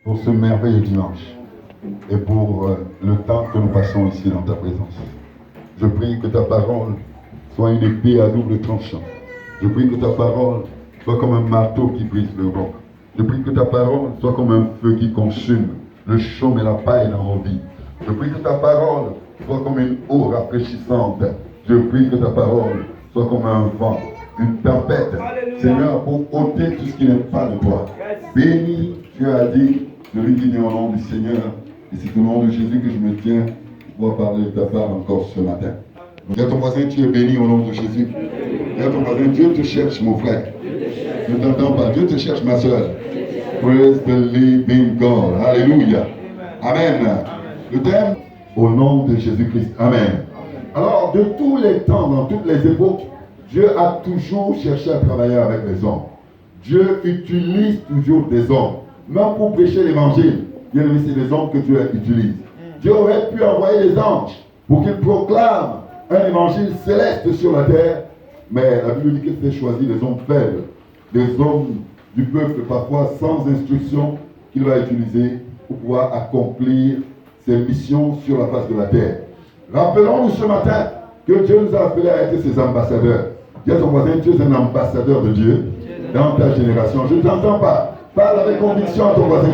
pour ce merveilleux dimanche et pour le temps que nous passons ici dans ta présence. Je prie que ta parole soit une épée à double tranchant. Je prie que ta parole soit comme un marteau qui brise le roc. Je prie que ta parole soit comme un feu qui consume le chaume et la paille dans nos vies. Je prie que ta parole soit comme une eau rafraîchissante. Je prie que ta parole soit comme un vent, une tempête. Alléluia. Seigneur, pour ôter tout ce qui n'est pas de toi. Béni, tu as dit, celui qui vient au nom du Seigneur. Et c'est au nom de Jésus que je me tiens pour parler de ta part encore ce matin. Dis à ton voisin, tu es béni au nom de Jésus. Dis à ton voisin, Dieu te cherche, mon frère. Ne t'entends pas, Dieu te cherche, ma soeur. Praise the living God. Alléluia. Amen. Le thème, au nom de Jésus-Christ. Amen. Alors, de tous les temps, dans toutes les époques, Dieu a toujours cherché à travailler avec les hommes. Dieu utilise toujours des hommes. Même pour prêcher l'évangile, bien aimé, c'est des hommes que Dieu utilise. Dieu aurait pu envoyer les anges pour qu'ils proclament un évangile céleste sur la terre, mais la Bible dit qu'il s'est choisi des hommes faibles, des hommes du peuple parfois sans instruction qu'il va utiliser pour pouvoir accomplir ses missions sur la face de la terre. Rappelons-nous ce matin que Dieu nous a appelés à être ses ambassadeurs. Dis à ton voisin, tu es un ambassadeur de Dieu dans ta génération. Je ne t'entends pas. Parle avec conviction à ton voisin.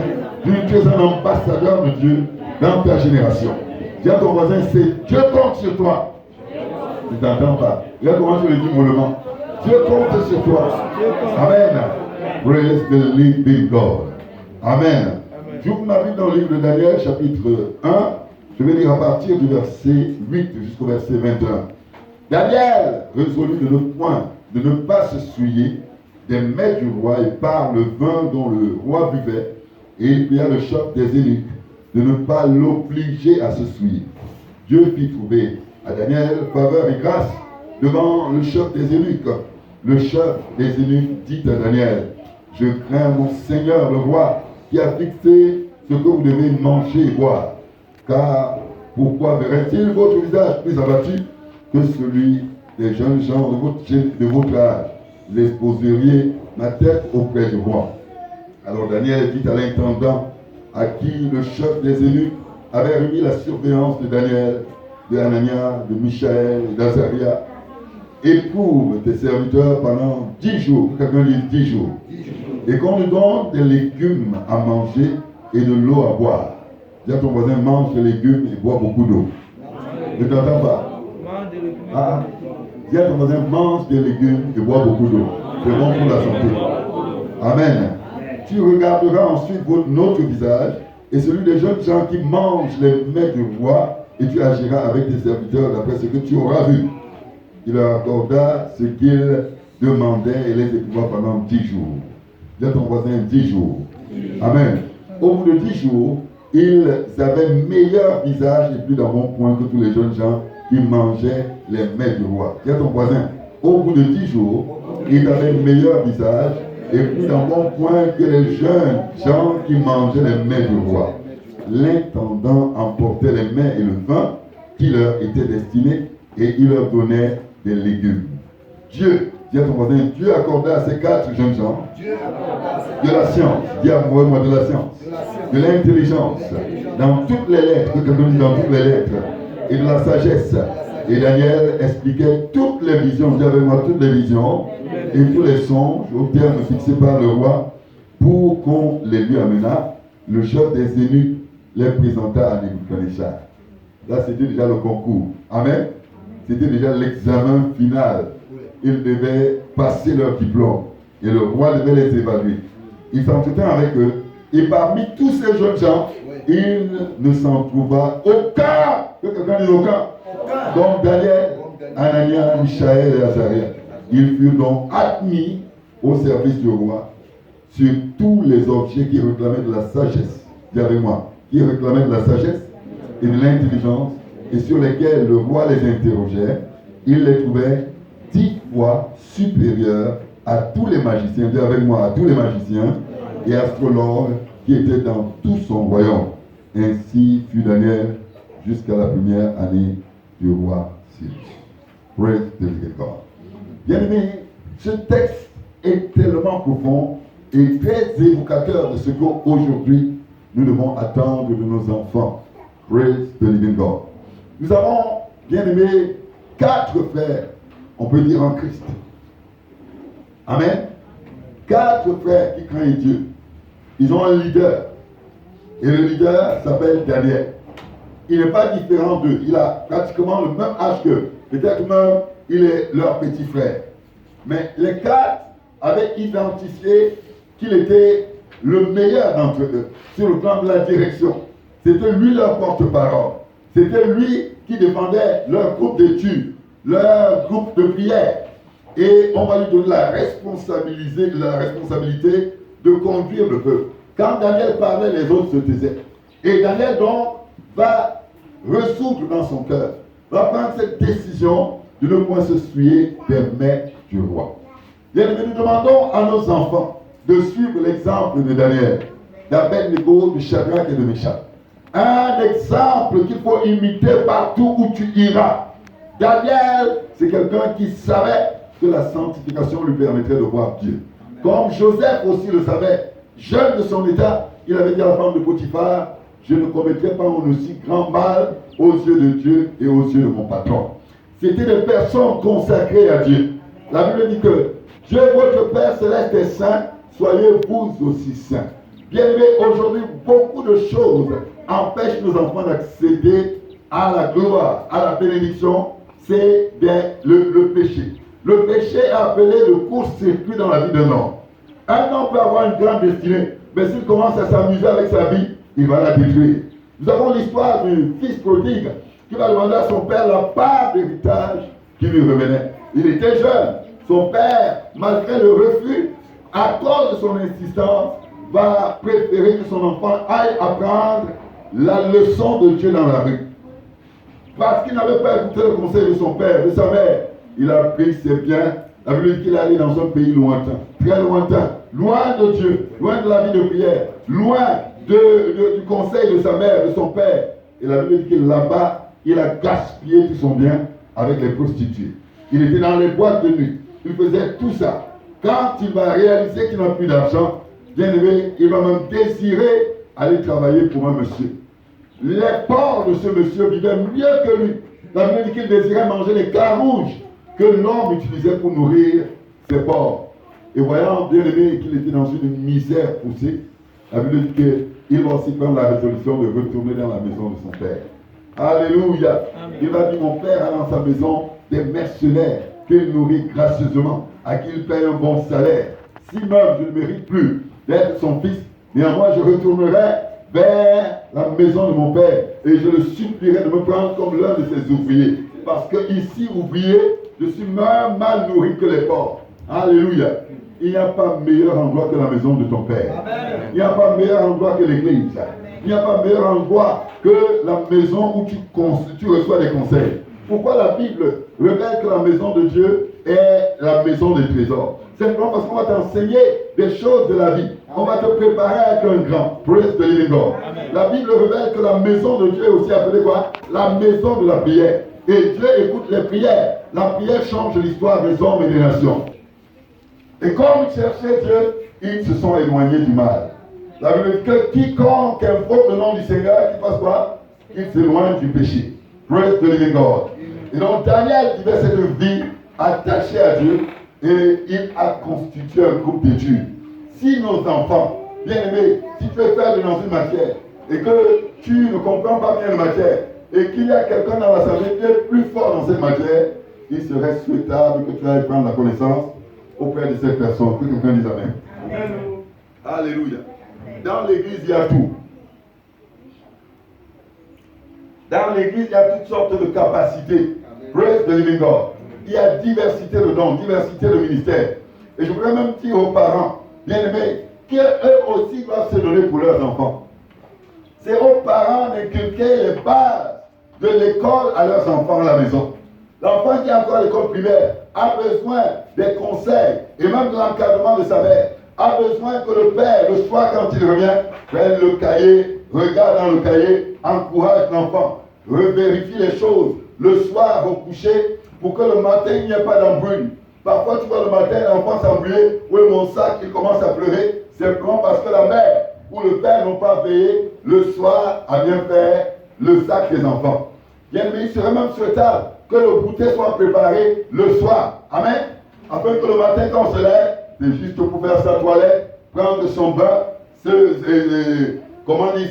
Dis, tu es un ambassadeur de Dieu dans ta génération. Dis à ton voisin, c'est Dieu compte sur toi. Je ne t'entends pas. Regarde comment je le dis mollement. Dieu compte sur toi. Amen. Praise the living God. Amen. J'ouvre ma Bible dans le livre de Daniel, chapitre 1. Je vais lire à partir du verset 8 jusqu'au verset 21. Daniel résolut de ne pas se souiller des mets du roi et par le vin dont le roi buvait, et il pria le chef des eunuques de ne pas l'obliger à se souiller. Dieu fit trouver à Daniel faveur et grâce devant le chef des eunuques. Le chef des eunuques dit à Daniel, je crains mon Seigneur le roi qui a fixé ce que vous devez manger et boire. Car pourquoi verrait-il votre visage plus abattu que celui des jeunes gens de votre âge? Vous exposeriez ma tête auprès du roi. Alors Daniel dit à l'intendant, à qui le chef des eunuques avait remis la surveillance de Daniel, de Anania, de Michaël et d'Azaria, éprouve tes serviteurs pendant 10 jours, quelqu'un dit 10 jours, et qu'on nous donne des légumes à manger et de l'eau à boire. Dis à ton voisin, mange des légumes et bois beaucoup d'eau. Ne t'entends pas? Ah, dis à ton voisin, mange des légumes et bois beaucoup d'eau. C'est bon pour la santé. Amen. Tu regarderas ensuite notre visage et celui des jeunes gens qui mangent les mets du roi, et tu agiras avec tes serviteurs d'après ce que tu auras vu. Il leur accorda ce qu'ils demandaient et les éprouva pendant 10 jours. Dis à ton voisin, 10 jours. Amen. Au bout de 10 jours, ils avaient meilleur visage et plus d'embonpoint que tous les jeunes gens qui mangeaient les mets du roi. Dis à ton voisin, au bout de 10 jours, ils avaient meilleur visage et plus d'embonpoint que les jeunes gens qui mangeaient les mets du roi. L'intendant emportait les mets et le vin qui leur étaient destinés et il leur donnait des légumes. Dieu, dis à ton voisin, Dieu accorda à ces 4 jeunes gens de la science, dis à moi de la science, de l'intelligence, dans toutes les lettres, dans toutes les lettres, et de la sagesse. Et Daniel expliquait toutes les visions, dis avec moi toutes les visions, et tous les songes au terme fixé par le roi, pour qu'on les lui amenât. Le chef des eunuques les présenta à Nebuchadnezzar. Là, c'était déjà le concours. Amen. C'était déjà l'examen final. Ils devaient passer leur diplôme. Et le roi devait les évaluer. Il s'entretint avec eux. Et parmi tous ces jeunes gens, il ne s'en trouva aucun. Que quelqu'un dise aucun. Donc Daniel, Anania, Michaël et Azaria. Ils furent donc admis au service du roi sur tous les objets qui réclamaient de la sagesse. Dis avec moi. Qui réclamaient de la sagesse et de l'intelligence et sur lesquels le roi les interrogeait. Il les trouvait 10 fois supérieurs à tous les magiciens. Dis avec moi, à tous les magiciens et astrologues qui étaient dans tout son royaume. Ainsi fut Daniel jusqu'à la première année du roi Cyrus. Praise the living God. Bien aimé, ce texte est tellement profond et très évocateur de ce qu'aujourd'hui nous devons attendre de nos enfants. Praise the living God. Nous avons, bien aimé, 4 frères, on peut dire en Christ. Amen. 4 frères qui craignent Dieu. Ils ont un leader. Et le leader s'appelle Daniel. Il n'est pas différent d'eux. Il a pratiquement le même âge qu'eux. Peut-être même, il est leur petit frère. Mais les 4 avaient identifié qu'il était le meilleur d'entre eux sur le plan de la direction. C'était lui leur porte-parole. C'était lui qui défendait leur groupe d'études, leur groupe de prière. Et on va lui donner la responsabilité de conduire le peuple. Quand Daniel parlait, les autres se taisaient. Et Daniel donc va résoudre dans son cœur, va prendre cette décision de ne point se souiller des mains du roi. Bien, nous demandons à nos enfants de suivre l'exemple de Daniel, d'Abed-Nego, de Shadrach et de Meshach. Un exemple qu'il faut imiter partout où tu iras. Daniel, c'est quelqu'un qui savait que la sanctification lui permettrait de voir Dieu. Comme Joseph aussi le savait, jeune de son état, il avait dit à la femme de Potiphar, je ne commettrai pas un aussi grand mal aux yeux de Dieu et aux yeux de mon patron. C'était des personnes consacrées à Dieu. La Bible dit que Dieu, votre Père céleste est saint, soyez vous aussi saints. Bien aimé, aujourd'hui, beaucoup de choses empêchent nos enfants d'accéder à la gloire, à la bénédiction. C'est le péché. Le péché est appelé le court-circuit dans la vie d'un homme. Un homme peut avoir une grande destinée, mais s'il commence à s'amuser avec sa vie, il va la détruire. Nous avons l'histoire du fils prodigue qui va demander à son père la part d'héritage qui lui revenait. Il était jeune. Son père, malgré le refus, à cause de son insistance, va préférer que son enfant aille apprendre la leçon de Dieu dans la rue. Parce qu'il n'avait pas écouté le conseil de son père, de sa mère. Il a pris ses biens. La Bible dit qu'il est allé dans un pays lointain, très lointain, loin de Dieu, loin de la vie de prière, loin du conseil de sa mère, de son père. Et la Bible dit que là-bas, il a gaspillé tout son bien avec les prostituées. Il était dans les boîtes de nuit. Il faisait tout ça. Quand il va réaliser qu'il n'a plus d'argent, bien aimé, il va même désirer aller travailler pour un monsieur. Les porcs de ce monsieur vivaient mieux que lui. La Bible dit qu'il désirait manger les carouges que l'homme utilisait pour nourrir ses porcs. Et voyant, bien aimé, qu'il était dans une misère poussée, la Bible dit qu'il va aussi prendre la résolution de retourner dans la maison de son père. Alléluia. Amen. Il va dire, mon père a dans sa maison des mercenaires qu'il nourrit gracieusement, à qui il paye un bon salaire. Si même je ne mérite plus d'être son fils, néanmoins je retournerai vers la maison de mon père et je le supplierai de me prendre comme l'un de ses ouvriers. Parce que ici, ouvrier, je suis même mal nourri que les porcs. Alléluia. Il n'y a pas meilleur endroit que la maison de ton père. Amen. Il n'y a pas meilleur endroit que l'église. Il n'y a pas meilleur endroit que la maison où tu reçois des conseils. Pourquoi la Bible révèle que la maison de Dieu est la maison des trésors? Simplement parce qu'on va t'enseigner des choses de la vie. On va te préparer à être un grand. Praise the living God. La Bible révèle que la maison de Dieu est aussi appelée quoi? La maison de la prière. Et Dieu écoute les prières. La prière change l'histoire des hommes et des nations. Et comme ils cherchaient Dieu, ils se sont éloignés du mal. La Bible dit que quiconque invoque le nom du Seigneur, qu'il fasse quoi? Qu'il s'éloigne du péché. Praise the living God. Et donc Daniel vivait cette vie attachée à Dieu et il a constitué un groupe d'études. Si nos enfants, bien aimés, si tu es faible dans une matière et que tu ne comprends pas bien la matière et qu'il y a quelqu'un dans l'assemblée qui est plus fort dans cette matière, il serait souhaitable que tu ailles prendre la connaissance auprès de cette personne. Que quelqu'un dise Amen. Amen. Alléluia. Dans l'église, il y a tout. Dans l'église, il y a toutes sortes de capacités. Praise the living God. Il y a diversité de dons, diversité de ministères. Et je voudrais même dire aux parents, bien aimés, qu'eux aussi doivent se donner pour leurs enfants. C'est aux parents d'inculquer les bases de l'école à leurs enfants à la maison. L'enfant qui est encore à l'école primaire a besoin des conseils et même de l'encadrement de sa mère. A besoin que le père, le soir quand il revient, prenne le cahier, regarde dans le cahier, encourage l'enfant, revérifie les choses le soir au coucher pour que le matin il n'y ait pas d'embrouille. Parfois tu vois le matin l'enfant s'embrouiller, oui mon sac il commence à pleurer, simplement parce que la mère où le père n'a pas veillé le soir à bien faire le sac des enfants. Bien aimé, il serait même souhaitable que le goûter soit préparé le soir. Amen. Afin que le matin, quand on se lève, c'est juste pour faire sa toilette, prendre son bain,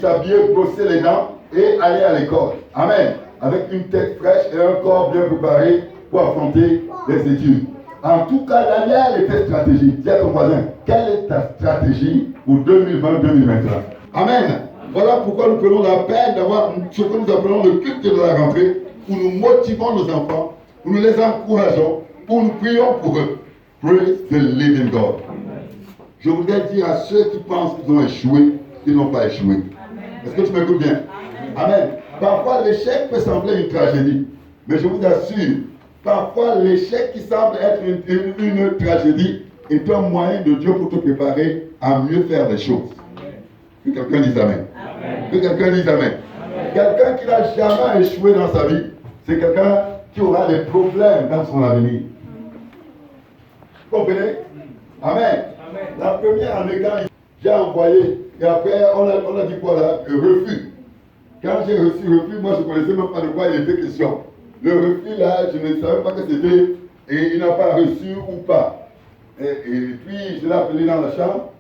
s'habiller, brosser les dents et aller à l'école. Amen. Avec une tête fraîche et un corps bien préparé pour affronter les études. En tout cas, Daniel était stratégique. Dis à ton voisin, quelle est ta stratégie pour 2020-2021? Amen. Voilà pourquoi nous prenons la peine d'avoir ce que nous appelons le culte de la rentrée, où nous motivons nos enfants, où nous les encourageons, où nous prions pour eux. Praise the living God. Je voudrais dire à ceux qui pensent qu'ils ont échoué, qu'ils n'ont pas échoué. Est-ce que tu m'écoutes bien? Amen. Parfois, l'échec peut sembler une tragédie. Mais je vous assure, parfois, l'échec qui semble être une tragédie est un moyen de Dieu pour te préparer à mieux faire les choses. Que quelqu'un dise Amen. Que quelqu'un dise Amen. Quelqu'un qui n'a jamais échoué dans sa vie, c'est quelqu'un qui aura des problèmes dans son avenir. Vous comprenez? Amen. La première année, quand j'ai envoyé, et après, on a dit quoi là? Le refus. Quand j'ai reçu le refus, moi je ne connaissais même pas de quoi il était question. Le refus là, je ne savais pas que c'était, et il n'a pas reçu ou pas. Et puis, je l'ai appelé dans la chambre.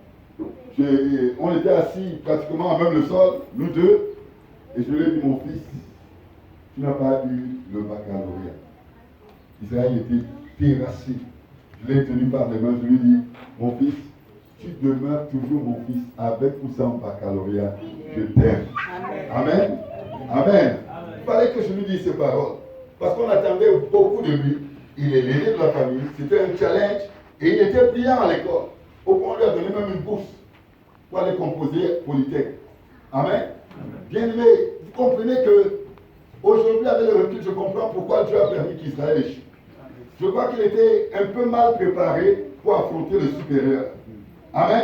On était assis pratiquement à même le sol, nous deux, et je lui ai dit, mon fils, tu n'as pas eu le baccalauréat. Israël était terrassé. Je l'ai tenu par les mains, je lui ai dit, mon fils, tu demeures toujours mon fils, avec ou sans baccalauréat, je t'aime. Amen. Amen. Il fallait que je lui dise ces paroles, parce qu'on attendait beaucoup de lui. Il est l'aîné de la famille, c'était un challenge, et il était brillant à l'école. Au point, on lui a donné même une bourse pour aller composer Polytech. Amen. Bien aimé, vous comprenez que aujourd'hui, avec le recul, je comprends pourquoi Dieu a permis qu'Israël échoue. Je crois qu'il était un peu mal préparé pour affronter le supérieur. Amen.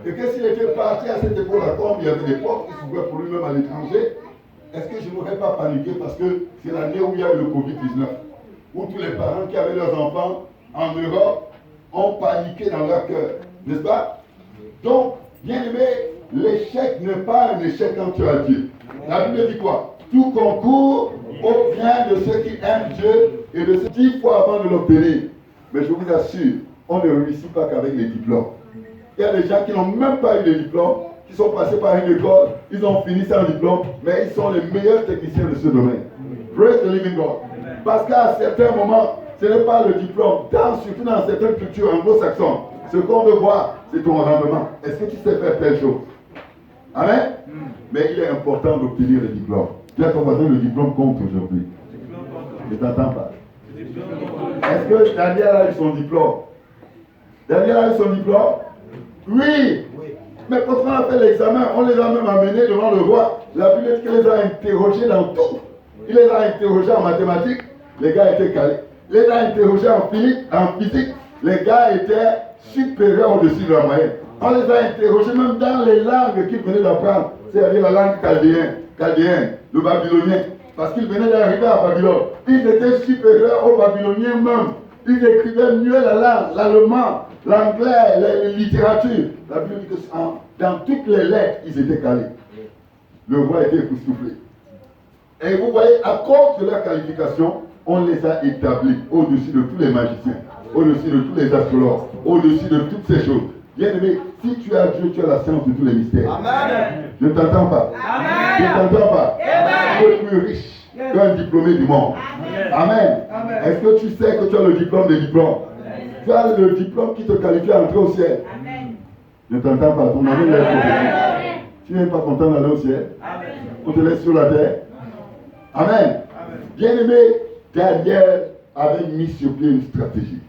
Et que s'il était parti à cette époque-là, comme il y avait des portes qui s'ouvraient pour lui-même à l'étranger, est-ce que je n'aurais pas paniqué parce que c'est l'année où il y a eu le Covid-19, où tous les parents qui avaient leurs enfants en Europe ont paniqué dans leur cœur, n'est-ce pas? Donc, bien aimé, l'échec n'est pas un échec quand tu as Dieu. La Bible dit quoi? Tout concourt au bien de ceux qui aiment Dieu et de ceux 10 fois avant de l'obtenir. Mais je vous assure, on ne réussit pas qu'avec les diplômes. Il y a des gens qui n'ont même pas eu de diplôme, qui sont passés par une école, ils ont fini sans diplôme, mais ils sont les meilleurs techniciens de ce domaine. Praise the living God. Parce qu'à certains moments, ce n'est pas le diplôme, surtout dans certaines cultures anglo-saxonnes. Ce qu'on veut voir, c'est ton rendement. Est-ce que tu sais faire telle chose? Amen. Mais il est important d'obtenir le diplôme. Tu as compris, le diplôme compte aujourd'hui. Je ne t'entends pas. Est-ce que Daniel a eu son diplôme? Daniel a eu son diplôme? Oui. Mais quand on a fait l'examen, on les a même amenés devant le roi. La Bible dit qu'il les a interrogés dans tout. Il les a interrogés en mathématiques. Les gars étaient calés. Il les a interrogés en physique. Les gars étaient supérieurs au-dessus de la moyenne. On les a interrogés même dans les langues qu'ils venaient d'apprendre. C'est-à-dire la langue chaldéenne, le babylonien. Parce qu'ils venaient d'arriver à Babylone. Ils étaient supérieurs aux Babyloniens même. Ils écrivaient mieux la langue, l'allemand, l'anglais, la littérature. La Bible dit que dans toutes les lettres, ils étaient calés. Le roi était époustouflé. Et vous voyez, à cause de leur qualification, on les a établis au-dessus de tous les magiciens, au-dessus de tous les astrologues, au-dessus de toutes ces choses. Bien aimé, si tu as Dieu, tu as la science de tous les mystères. Amen. Je ne t'entends pas. Amen. Je ne t'entends pas. Tu es plus riche qu'un diplômé du monde. Amen. Amen. Est-ce que tu sais que tu as le diplôme des diplômes? Tu as le diplôme qui te qualifie à entrer au ciel. Amen. Je ne t'entends pas. Ton ami est tu n'es pas content d'aller au ciel? Amen. On te laisse sur la terre? Amen. Bien aimé, Daniel avait mis sur pied une stratégie.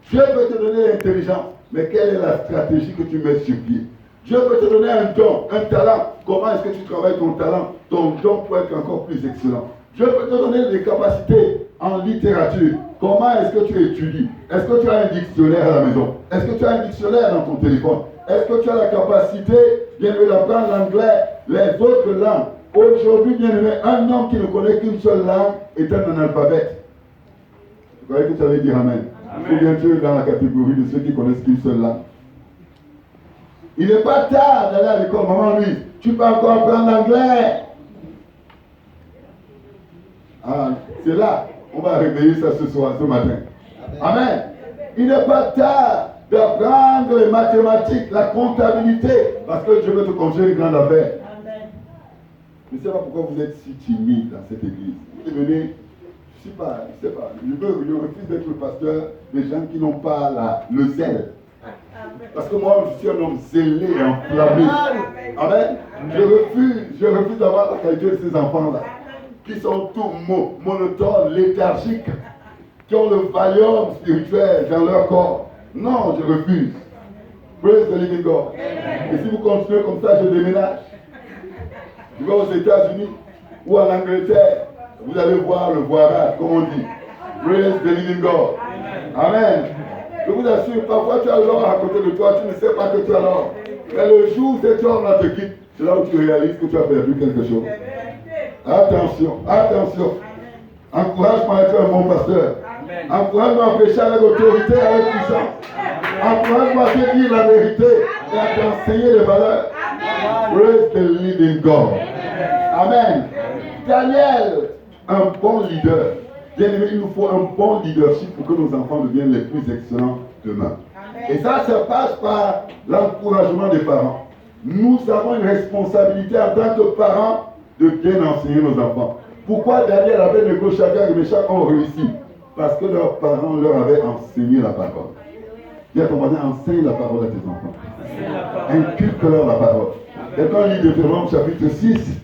Dieu peut te donner l'intelligence, mais quelle est la stratégie que tu mets sur pied? Dieu peut te donner un don, un talent. Comment est-ce que tu travailles ton talent, ton don pour être encore plus excellent? Dieu peut te donner des capacités en littérature. Comment est-ce que tu étudies? Est-ce que tu as un dictionnaire à la maison? Est-ce que tu as un dictionnaire dans ton téléphone? Est-ce que tu as la capacité, bien aimé, d'apprendre l'anglais, les autres langues? Aujourd'hui, bien aimé, un homme qui ne connaît qu'une seule langue est un analphabète. Vous voyez que tu allais dire Amen. Ou bien tu es dans la catégorie de ceux qui connaissent qu'une seule langue. Il n'est pas tard d'aller à l'école. Maman Louise, tu peux encore apprendre l'anglais. Ah, c'est là. On va réveiller ça ce soir, ce matin. Amen. Il n'est pas tard d'apprendre les mathématiques, la comptabilité. Parce que je veux te confier une grande affaire. Je ne sais pas pourquoi vous êtes si timide dans cette église. Vous devenez, je ne sais pas, je refuse d'être le pasteur des gens qui n'ont pas le zèle. Parce que moi, je suis un homme zélé et enflammé. Amen. Je refuse d'avoir la qualité de ces enfants-là, qui sont tout monotones, léthargiques, qui ont le valium spirituel dans leur corps. Non, je refuse. Praise the living God. Et si vous continuez comme ça, je déménage. Je vais aux États-Unis ou en Angleterre. Vous allez voir le voirage, comme on dit. Praise the living God. Amen. Je vous assure, parfois tu as l'or à côté de toi, tu ne sais pas que tu as l'or. Mais le jour où cet or-là te quitte, c'est là où tu réalises que tu as perdu quelque chose. Attention, attention. Encourage-moi à être un bon pasteur. Encourage-moi à prêcher avec autorité, avec puissance. Encourage-moi à te dire la vérité et à t'enseigner les valeurs. Praise the living God. Amen. Daniel, un bon leader. Bien aimé, il nous faut un bon leadership pour que nos enfants deviennent les plus excellents demain. Et ça passe par l'encouragement des parents. Nous avons une responsabilité en tant que parents de bien enseigner nos enfants. Pourquoi Daniel avec Nebuchadnezzar et Méchach ont réussi? Parce que leurs parents leur avaient enseigné la parole. Dis à ton voisin, enseigne la parole à tes enfants. Inculque-leur la parole. Quelqu'un lit Deutéronome chapitre 6.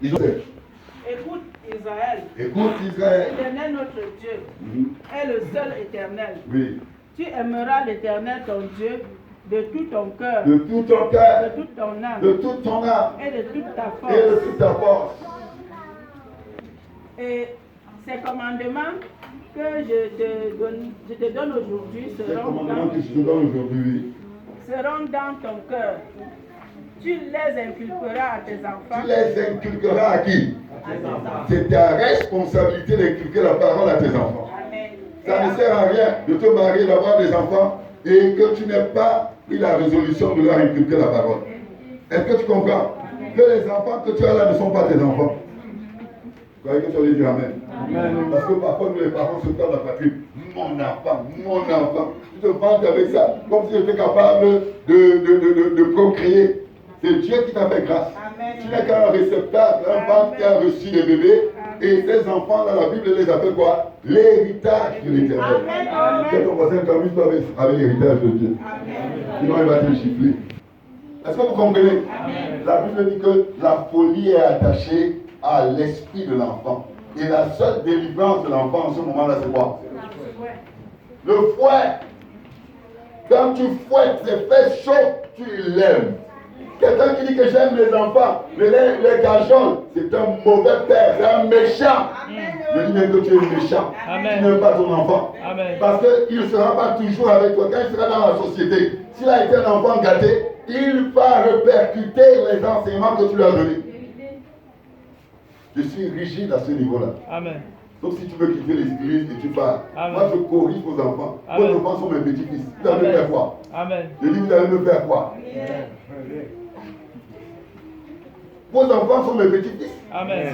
Écoute Israël. Écoute Israël. L'Éternel notre Dieu est le seul éternel. Oui. Tu aimeras l'Éternel ton Dieu de tout ton cœur. De tout ton cœur. De toute ton âme. De toute ton âme. Et de toute ta force. Et de toute ta force. Et ces commandements que je te donne aujourd'hui seront dans ton cœur. Tu les inculqueras à tes enfants. Tu les inculqueras à qui? C'est ta responsabilité d'inculquer la parole à tes enfants. Amen. Ça ne sert à rien de te marier, d'avoir des enfants et que tu n'aies pas pris la résolution de leur inculquer la parole. Est-ce que tu comprends? Que les enfants que tu as là ne sont pas tes enfants. Vous croyez que tu allais dire Amen? Amen. Parce que parfois nous les parents se prennent la patrie. Mon enfant, mon enfant. Tu te vantes avec ça, comme si j'étais capable de procréer. C'est Dieu qui t'a fait grâce. Amen. Tu n'es qu'un réceptacle, un ventre qui a reçu des bébés. Et ces enfants, dans la Bible, les appelle quoi? L'héritage de l'Éternel. Quel ton voisin t'amuse-toi avec l'héritage de Dieu. Sinon, il va te gifler. Est-ce que vous comprenez? Amen. La Bible dit que la folie est attachée à l'esprit de l'enfant. Et la seule délivrance de l'enfant en ce moment-là, c'est quoi? Le fouet. Quand tu fouettes, c'est fait chaud, tu lèves. Quelqu'un qui dit que j'aime les enfants, mais les cajoles, c'est un mauvais père, c'est un méchant. Amen. Je dis bien que tu es méchant. Amen. Tu n'aimes pas ton enfant. Amen. Parce qu'il ne sera pas toujours avec toi. Quand il sera dans la société, s'il a été un enfant gâté, il va répercuter les enseignements que tu lui as donnés. Je suis rigide à ce niveau-là. Amen. Sauf si tu veux quitter l'église et tu pars. Amen. Moi, je corrige vos enfants. Amen. Vos enfants sont mes petits-fils. Vous allez me faire quoi? Amen. Je dis, vous allez me faire quoi? Amen. Vos enfants sont mes petits-fils.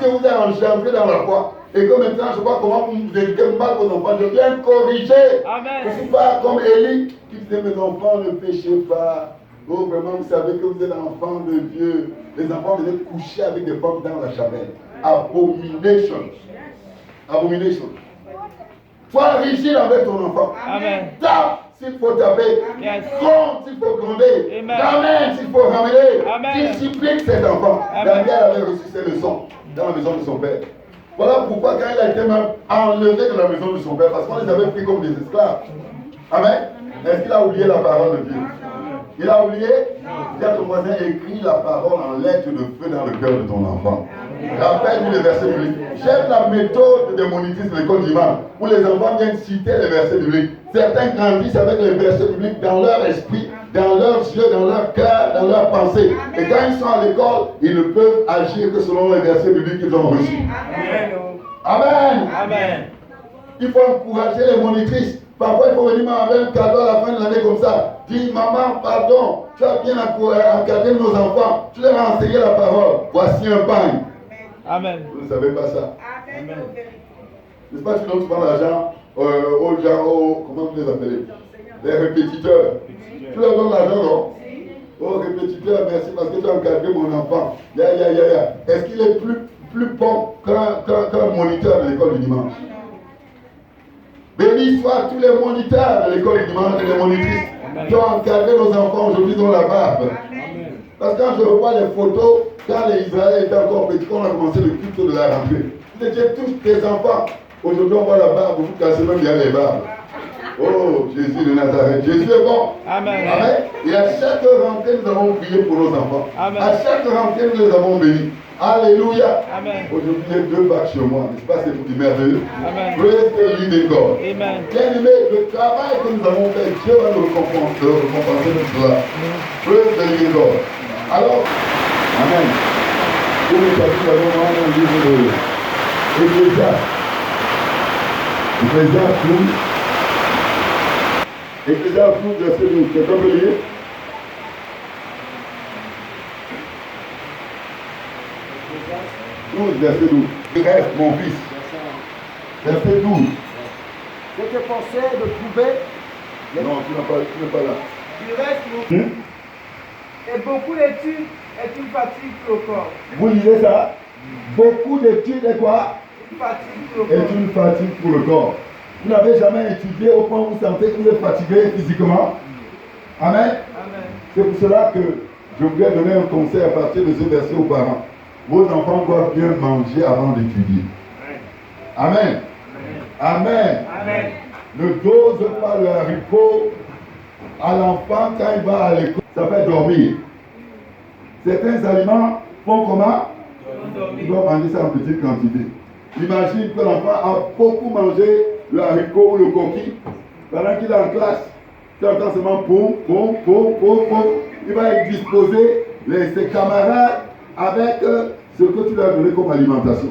Si vous êtes engendrés dans la foi, et que maintenant je vois comment vous éduquez mal vos enfants, je viens corriger. Amen. Je ne suis pas comme Élie qui disait, mes enfants, ne péchez pas. Oh, vraiment, vous savez que vous êtes enfants de Dieu. Les enfants devaient coucher avec des femmes dans la chapelle. Abomination. Abomination. Sois rigide avec ton enfant. Amen. Tape s'il faut taper. Yes. Gronde s'il faut gronder. Ramène s'il faut ramener. Discipline cet enfant. Daniel avait reçu ses leçons dans la maison de son père. Voilà pourquoi quand il a été même enlevé de la maison de son père, parce qu'on les avait pris comme des esclaves. Amen. Est-ce qu'il a oublié la parole de Dieu? Il a oublié? Dis à ton voisin, écris la parole en lettres de feu dans le cœur de ton enfant. Rappelle-lui les versets bibliques. J'aime la méthode des monitrices de l'école d'imam, où les enfants viennent citer les versets bibliques. Certains grandissent avec les versets bibliques dans leur esprit, dans leurs yeux, dans leur cœur, dans leurs pensées. Et quand ils sont à l'école, ils ne peuvent agir que selon les versets bibliques qu'ils ont reçus. Amen. Amen. Amen. Il faut encourager les monitrices Parfois, il faut venir avec un cadeau à la fin de l'année comme ça. Dis, maman, pardon, tu as bien encadré nos enfants. Tu leur as enseigné la parole. Voici un pain. Amen. Vous ne savez pas ça. Amen. N'est-ce pas, tu prends l'argent aux gens, comment vous les appelez? Les répétiteurs. Tu leur donnes l'argent, non? Oh, répétiteur, merci parce que tu as encadré mon enfant. Est-ce qu'il est plus bon qu'un moniteur de l'école du dimanche? Béni soient tous les moniteurs de l'école du dimanche et les monitrices qui ont encadré nos enfants aujourd'hui dans la barbe. Parce que quand je revois les photos, quand les Israéliens étaient encore petits, quand on a commencé le culte de la rentrée, ils étaient tous des enfants. Aujourd'hui, on voit la barbe, vous cassez même bien les barbes. Oh, Jésus de Nazareth. Jésus est bon. Amen. Amen. Et à chaque rentrée, nous avons prié pour nos enfants. Amen. À chaque rentrée, nous les avons bénis. Alléluia. Amen. Aujourd'hui, il y a 2 bacs chez moi. N'est-ce pas, c'est merveilleux? Amen. Praise the living God. Amen. Bien aimé, le travail que nous avons fait, Dieu va nous récompenser de cela. Praise the living God. Alors, Amen. Pour les chapitres, nous allons voir un livre de Ecclésiaste. Ecclésiaste 12. Ecclésiaste 12, verset 12. Quelqu'un peut lire? Verset 12. Reste, mon fils. Verset 12. Je te pensais de trouver. Non, tu n'es pas là. Du reste, mon et beaucoup d'études est une fatigue pour le corps. Vous lisez ça? Beaucoup d'études est quoi? Une fatigue pour le Est corps. une fatigue pour le corps. Vous n'avez jamais étudié au point où vous sentez que vous êtes fatigué physiquement? Amen. Amen. C'est pour cela que je voulais donner un conseil à partir de ce verset aux parents. Vos enfants doivent bien manger avant d'étudier. Amen. Amen. Amen. Ne dose pas le haricot à l'enfant quand il va à l'école. Ça fait dormir. Certains aliments font comment? Il doit manger ça en petite quantité. Imagine que l'enfant a beaucoup mangé le haricot ou le coquille pendant qu'il est en classe. Tu entends seulement poum, poum, poum, poum, poum. Il va disposer ses camarades avec ce que tu lui as donné comme alimentation.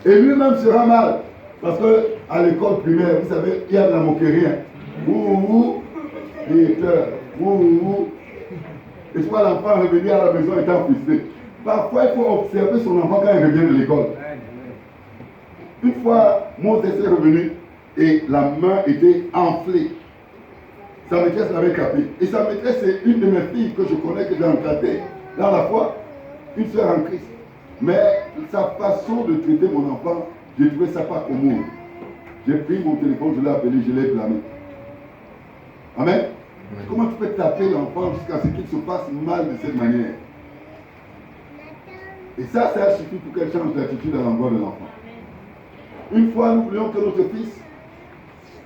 Et lui-même sera mal. Parce qu'à l'école primaire, vous savez, il y a de la moquerie. Ouh, et peur. Ouh. Et tu vois l'enfant revenir à la maison étant frustré. Parfois, il faut observer son enfant quand il revient de l'école. Une fois, Moses est revenu et la main était enflée. Sa maîtresse l'avait tapé. Et sa maîtresse, c'est une de mes filles que je connais, que j'ai encadrée dans la foi, une sœur en Christ. Mais sa façon de traiter mon enfant, j'ai trouvé ça pas commun. J'ai pris mon téléphone, je l'ai appelé, je l'ai blâmé. Amen. Comment tu peux taper l'enfant jusqu'à ce qu'il se passe mal de cette manière? Et ça suffit pour qu'elle change d'attitude à l'endroit de l'enfant. Une fois, nous voulions que notre fils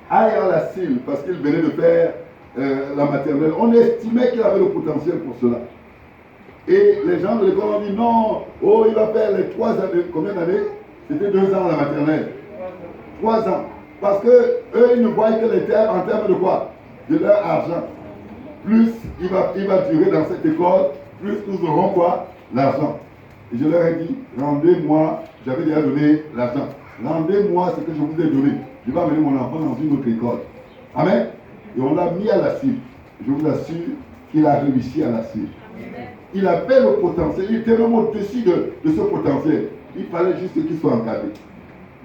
aille à la CIL parce qu'il venait de faire la maternelle. On estimait qu'il avait le potentiel pour cela. Et les gens de l'école ont dit non, oh, il va faire les 3 années. Combien d'années? C'était 2 ans à la maternelle. 3 ans. Parce que eux, ils ne voient que les termes en termes de quoi? De leur argent. Plus il va durer dans cette école, plus nous aurons quoi? L'argent. Et je leur ai dit, rendez-moi, j'avais déjà donné l'argent. Rendez-moi ce que je vous ai donné. Je vais amener mon enfant dans une autre école. Amen. Et on l'a mis à la cible. Je vous assure qu'il a réussi à la cible. Il avait le potentiel. Il était vraiment au-dessus de ce potentiel. Il fallait juste qu'il soit encadré.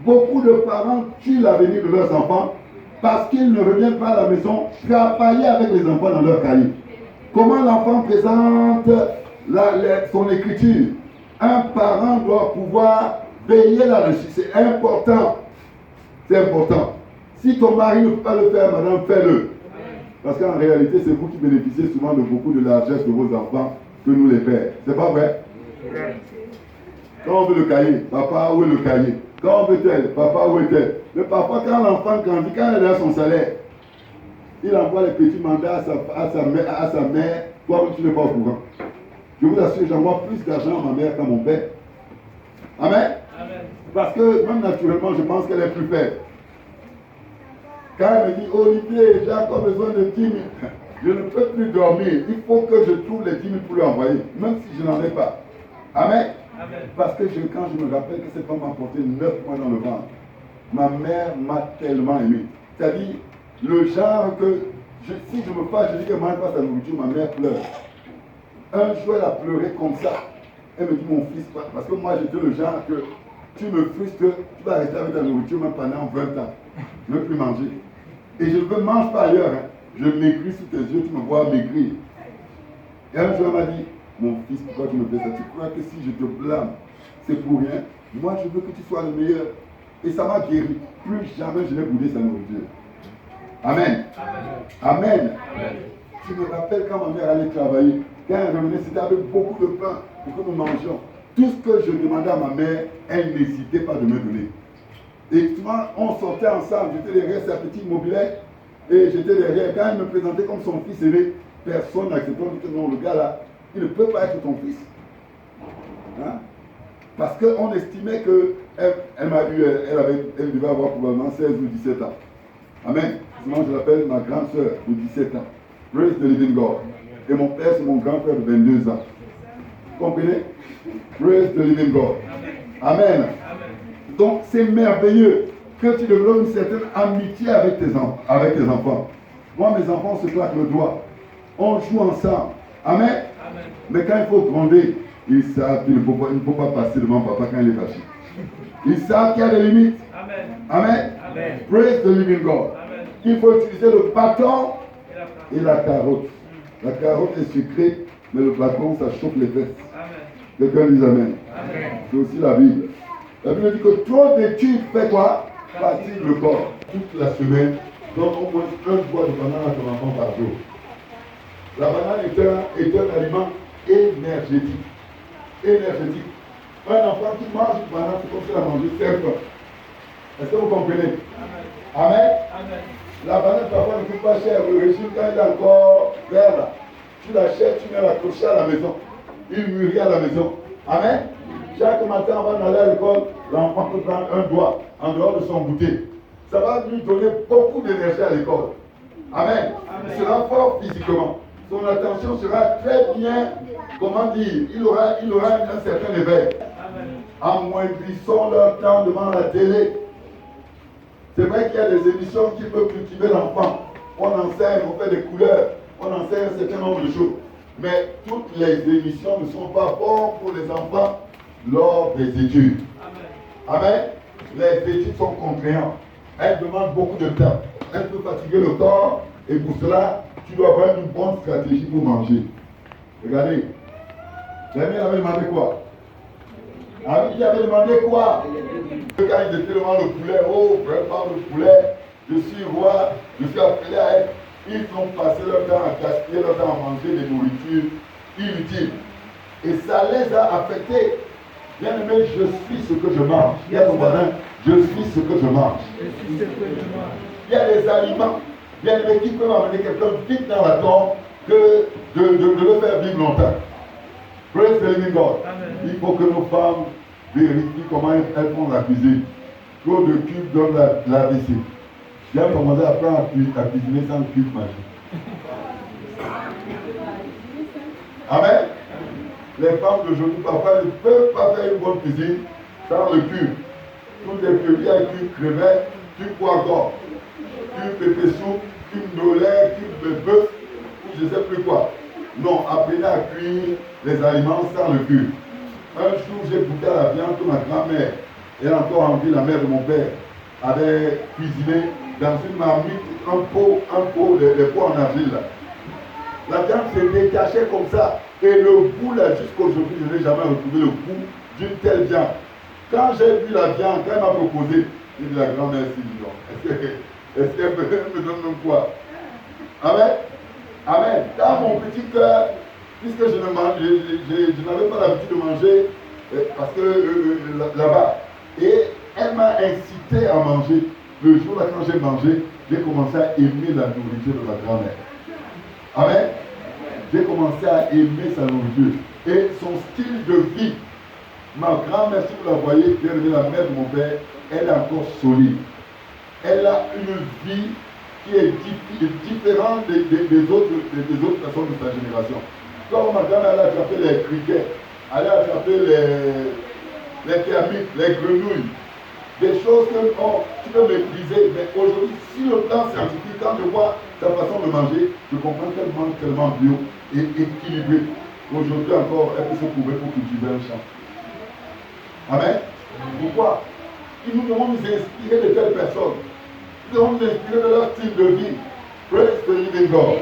Beaucoup de parents tuent l'avenir de leurs enfants parce qu'ils ne reviennent pas à la maison travailler avec les enfants dans leur cahier. Comment l'enfant présente son écriture? Un parent doit pouvoir veiller là-dessus. C'est important. C'est important. Si ton mari ne peut pas le faire, madame, fais-le. Parce qu'en réalité, c'est vous qui bénéficiez souvent de beaucoup de largesse de vos enfants que nous les pères. C'est pas vrai? Quand on veut le cahier, papa, où est le cahier? Quand on veut tel, papa, où est-elle? Mais parfois, quand l'enfant grandit, quand il a son salaire, il envoie les petits mandats à sa mère. Toi, tu n'es pas au courant. Je vous assure, j'envoie plus d'argent à ma mère qu'à mon père. Amen? Amen. Parce que même naturellement, je pense qu'elle est plus faible. Quand elle me dit, Olivier, j'ai encore besoin de 10 000, je ne peux plus dormir. Il faut que je trouve les 10 000 pour lui envoyer, même si je n'en ai pas. Amen? Amen. Parce que quand je me rappelle que cette femme m'a porté 9 mois dans le ventre, ma mère m'a tellement aimé. C'est-à-dire, Le genre que, si je me fâche, je dis que moi, je passe la nourriture, ma mère pleure. Un jour, elle a pleuré comme ça. Elle me dit, mon fils, parce que moi, j'étais le genre que tu me frustres, tu vas rester avec ta nourriture même pendant 20 ans. Ne plus manger. Et je ne mange pas ailleurs. Hein. Je maigris sous tes yeux, tu me vois maigrir. Et un jour, elle m'a dit, mon fils, pourquoi tu me fais ça? Tu crois que si je te blâme, c'est pour rien? Moi, je veux que tu sois le meilleur. Et ça m'a guéri. Plus jamais je n'ai boudé sa nourriture. Amen. Amen. Amen. Je me rappelle quand ma mère allait travailler, quand elle revenait, c'était avec beaucoup de pain pour que nous mangions. Tout ce que je demandais à ma mère, elle n'hésitait pas de me donner. Et souvent, on sortait ensemble, j'étais derrière sa petite mobilette, et j'étais derrière. Quand elle me présentait comme son fils aîné, personne n'acceptait. On dit que non, le gars là, il ne peut pas être ton fils. Hein? Parce qu'on estimait qu'elle elle devait avoir probablement 16 ou 17 ans. Amen. Sinon, je l'appelle ma grande soeur de 17 ans. Praise the living God. Et mon père, c'est mon grand frère de 22 ans. Vous comprenez? Praise the living God. Amen. Donc, c'est merveilleux que tu développes une certaine amitié avec tes enfants. Moi, mes enfants se claquent le doigt. On joue ensemble. Amen. Mais quand il faut grandir, ils savent qu'il ne faut pas passer devant papa quand il est fâché. Ils savent qu'il y a des limites. Amen. Praise the living God. Il faut utiliser le bâton et la carotte. La carotte est sucrée, mais le bâton, ça chauffe les fesses. Quelqu'un dit amen. C'est aussi la Bible. La Bible dit que trop d'études fait quoi? Fatigue le corps. Toute la semaine, donne au moins un bois de banane à ton enfant par jour. La banane est un aliment énergétique. Un enfant qui mange une banane, c'est comme s'il a mangé 5 fois. Est-ce que vous comprenez? Amen. La banane parfois ne coûte pas cher. Le régime, quand il est encore vert là, tu l'achètes, tu viens l'accrocher à la maison. Il mûrit à la maison. Amen. Chaque matin, avant d'aller à l'école, l'enfant peut prendre un doigt en dehors de son goûter. Ça va lui donner beaucoup d'énergie à l'école. Amen. Il sera fort physiquement. Son attention sera très bien, comment dire, il aura un certain éveil. Amoindrissons leur temps devant la télé. C'est vrai qu'il y a des émissions qui peuvent cultiver l'enfant. On enseigne, on fait des couleurs, on enseigne un certain nombre de choses. Mais toutes les émissions ne sont pas bonnes pour les enfants lors des études. Amen. Les études sont contraignantes. Elles demandent beaucoup de temps. Elles peuvent fatiguer le corps. Et pour cela, tu dois avoir une bonne stratégie pour manger. Regardez. Daniel avait demandé quoi? Il avait demandé quoi? Quand ils étaient devant le poulet, oh, prépare le poulet, je suis roi, je suis appelé à être. Ils ont passé leur temps à gaspiller, leur temps à manger des nourritures inutiles. Et ça les a affectés. Bien aimé, je suis ce que je mange. Il y a ton voisin, je suis ce que je mange. Il y a des aliments, bien aimé, qui peuvent amener quelqu'un vite dans la tombe que de le faire vivre longtemps. Praise the living God. Il faut que nos femmes vérifient comment elles font la cuisine. Trop de cubes dans la vaisselle. J'ai commencé à apprendre à cuisiner sans cube magique. Amen. Les femmes d'aujourd'hui, parfois, ne peuvent pas faire une bonne cuisine sans le cube. Tout est prévu avec cube crevette, cube poivron, cube pépé soupe, cube de lait, cube de bœuf, ou je ne sais plus quoi. Non, apprenez à cuire les aliments sans le cube. Un jour, j'ai goûté à la viande que ma grand-mère, elle a encore en vie, la mère de mon père, avait cuisiné dans une marmite, un pot, des pots en argile. Là. La viande s'est détachée comme ça. Et le goût, là, jusqu'aujourd'hui, je n'ai jamais retrouvé le goût d'une telle viande. Quand j'ai vu la viande, quand elle m'a proposé, j'ai dit la grand-mère, est-ce qu'elle me donne même quoi? Amen. Amen. Dans mon petit cœur, puisque je n'avais pas l'habitude de manger, parce que là-bas, et elle m'a incité à manger. Le jour là, quand j'ai mangé, j'ai commencé à aimer la nourriture de ma grand-mère. Amen. J'ai commencé à aimer sa nourriture. Et son style de vie, ma grand-mère, si vous la voyez, bien aimée, la mère de mon père, elle est encore solide. Elle a une vie qui est différente des autres personnes de sa génération. Quand ma grand-mère allait attraper les criquets, allait attraper les termites, les grenouilles, des choses que tu peux mépriser. Mais aujourd'hui, sur le plan scientifique, quand je vois ta façon de manger, je comprends qu'elle mange tellement bio et équilibré. Aujourd'hui encore, elle peut se prouver pour cultiver un champ. Amen. Pourquoi? Nous devons nous inspirer de telles personnes. Nous devons nous inspirer de leur style de vie. Praise the living God.